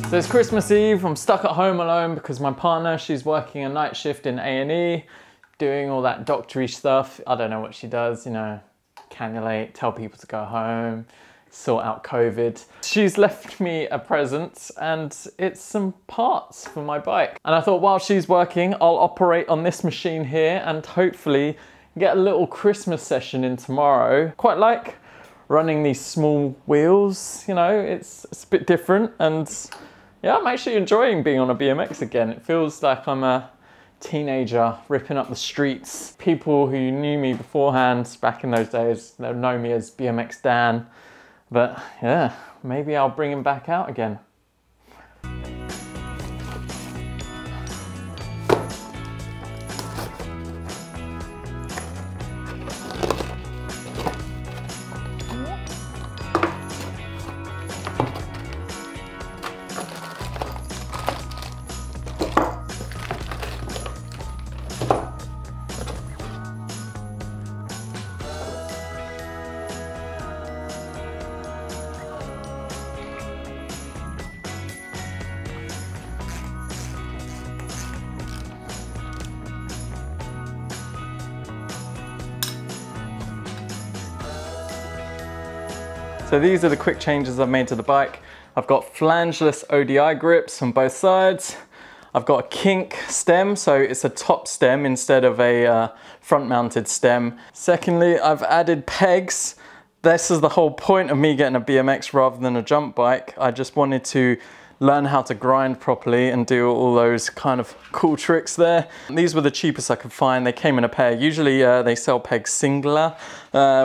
So it's Christmas Eve, I'm stuck at home alone because my partner, she's working a night shift in A&E, doing all that doctory stuff. I don't know what she does, you know, cannulate, tell people to go home, sort out COVID. She's left me a present and it's some parts for my bike. And I thought while she's working, I'll operate on this machine here and hopefully get a little Christmas session in tomorrow. Quite like running these small wheels, you know, it's a bit different, and yeah, I'm actually enjoying being on a BMX again. It feels like I'm a teenager ripping up the streets. People who knew me beforehand back in those days, they'll know me as BMX Dan. But yeah, maybe I'll bring him back out again. So these are the quick changes I've made to the bike. I've got flangeless ODI grips on both sides. I've got a kink stem, so it's a top stem instead of a front mounted stem. Secondly, I've added pegs. This is the whole point of me getting a BMX rather than a jump bike. I just wanted to learn how to grind properly and do all those kind of cool tricks there. These were the cheapest I could find. They came in a pair. Usually they sell pegs singular,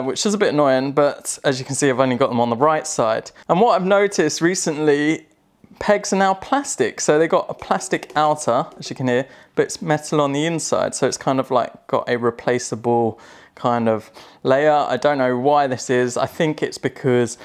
which is a bit annoying, but as you can see, I've only got them on the right side. And what I've noticed recently, pegs are now plastic. So they got a plastic outer, as you can hear, but it's metal on the inside. So it's kind of like got a replaceable kind of layer. I don't know why this is. I think it's because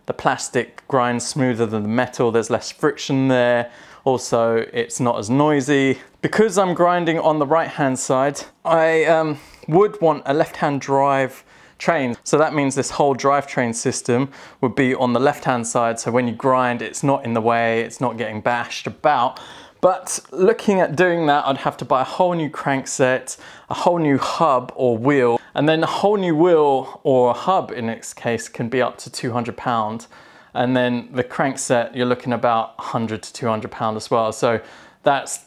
the plastic grinds smoother than the metal, there's less friction there. Also, it's not as noisy. Because I'm grinding on the right-hand side, I would want a left-hand drive train. So that means this whole drivetrain system would be on the left-hand side. So when you grind, it's not in the way, it's not getting bashed about. But looking at doing that, I'd have to buy a whole new crankset, a whole new hub or wheel, and then a whole new wheel or hub in this case can be up to £200. And then the crankset, you're looking about £100 to £200 as well. So that's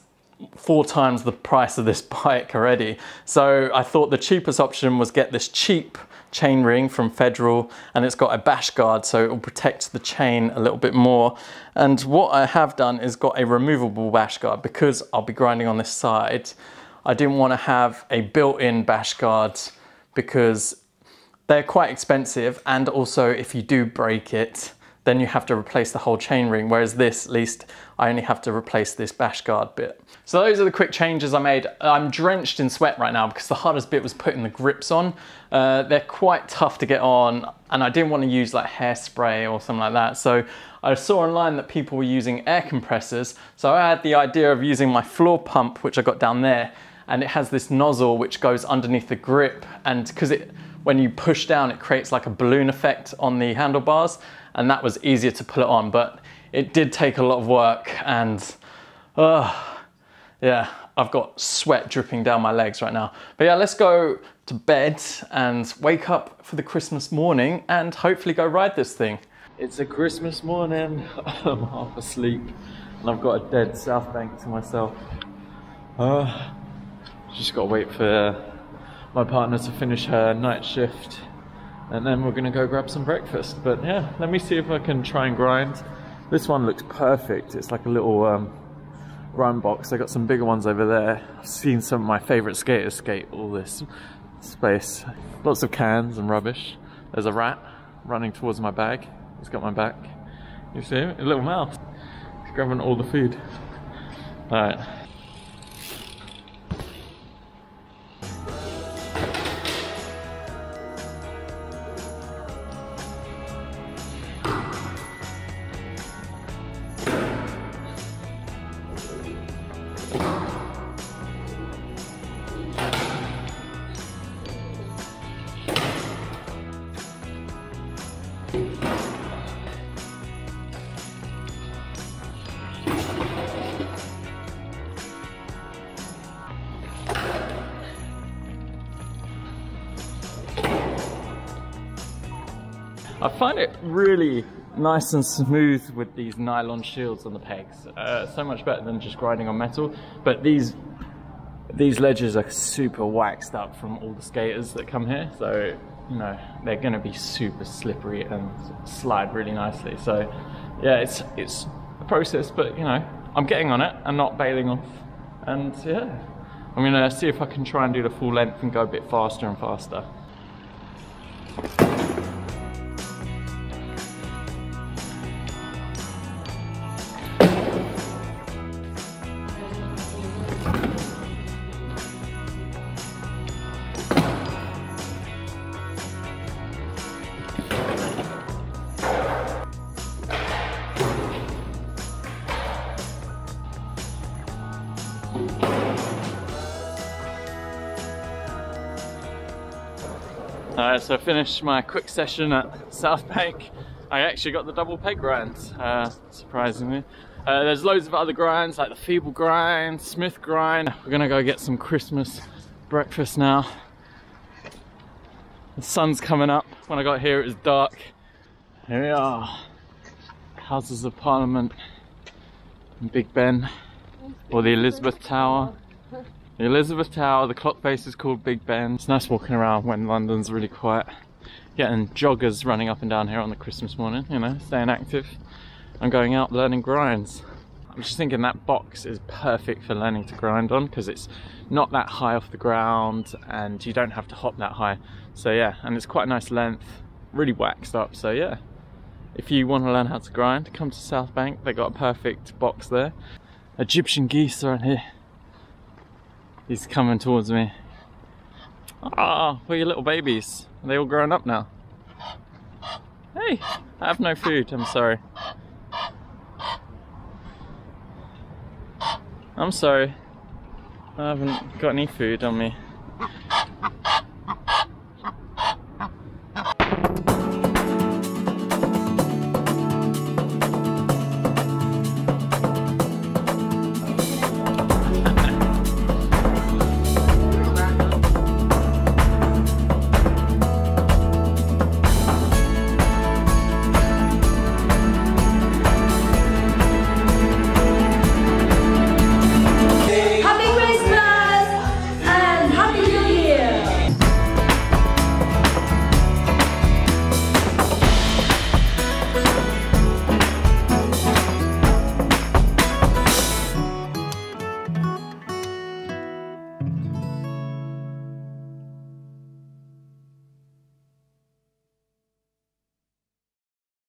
4 times the price of this bike already. So I thought the cheapest option was get this cheap chain ring from Federal, and it's got a bash guard, so it will protect the chain a little bit more. And what I have done is got a removable bash guard because I'll be grinding on this side. I didn't want to have a built-in bash guard because they're quite expensive, and also if you do break it, then you have to replace the whole chain ring, whereas this, at least, I only have to replace this bash guard bit. So those are the quick changes I made. I'm drenched in sweat right now because the hardest bit was putting the grips on. They're quite tough to get on, and I didn't want to use like hairspray or something like that. So I saw online that people were using air compressors. So I had the idea of using my floor pump, which I got down there, and it has this nozzle which goes underneath the grip, and because when you push down, it creates like a balloon effect on the handlebars, and that was easier to put it on, but it did take a lot of work, and yeah, I've got sweat dripping down my legs right now. But yeah, let's go to bed and wake up for the Christmas morning and hopefully go ride this thing. It's a Christmas morning, I'm half asleep, and I've got a dead Southbank to myself. Just gotta wait for my partner to finish her night shift, and then we're gonna go grab some breakfast. But yeah, let me see if I can try and grind. This one looks perfect. It's like a little grind box. I got some bigger ones over there. I've seen some of my favorite skaters skate all this space. Lots of cans and rubbish. There's a rat running towards my bag. He's got my back. You see him? A little mouse. He's grabbing all the food. All right. I find it really nice and smooth with these nylon shields on the pegs. So much better than just grinding on metal. But these ledges are super waxed up from all the skaters that come here. So, you know, they're gonna be super slippery and slide really nicely. So yeah, it's a process, but you know, I'm getting on it and not bailing off. And yeah, I'm gonna see if I can try and do the full length and go a bit faster and faster. Alright, so I finished my quick session at Southbank. I actually got the double peg grind, surprisingly. There's loads of other grinds like the feeble grind, Smith grind. We're gonna go get some Christmas breakfast now. The sun's coming up. When I got here it was dark. Here we are, Houses of Parliament in Big Ben, or the Elizabeth Tower. The Elizabeth Tower, the clock face is called Big Ben. It's nice walking around when London's really quiet. Getting joggers running up and down here on the Christmas morning, you know, staying active. I'm going out learning grinds. I'm just thinking that box is perfect for learning to grind on because it's not that high off the ground and you don't have to hop that high. So yeah, and it's quite a nice length, really waxed up. So yeah, if you want to learn how to grind, come to Southbank. They got a perfect box there. Egyptian geese are in here. He's coming towards me. Ah, where are your little babies? Are they all grown up now? Hey, I have no food, I'm sorry. I'm sorry. I haven't got any food on me.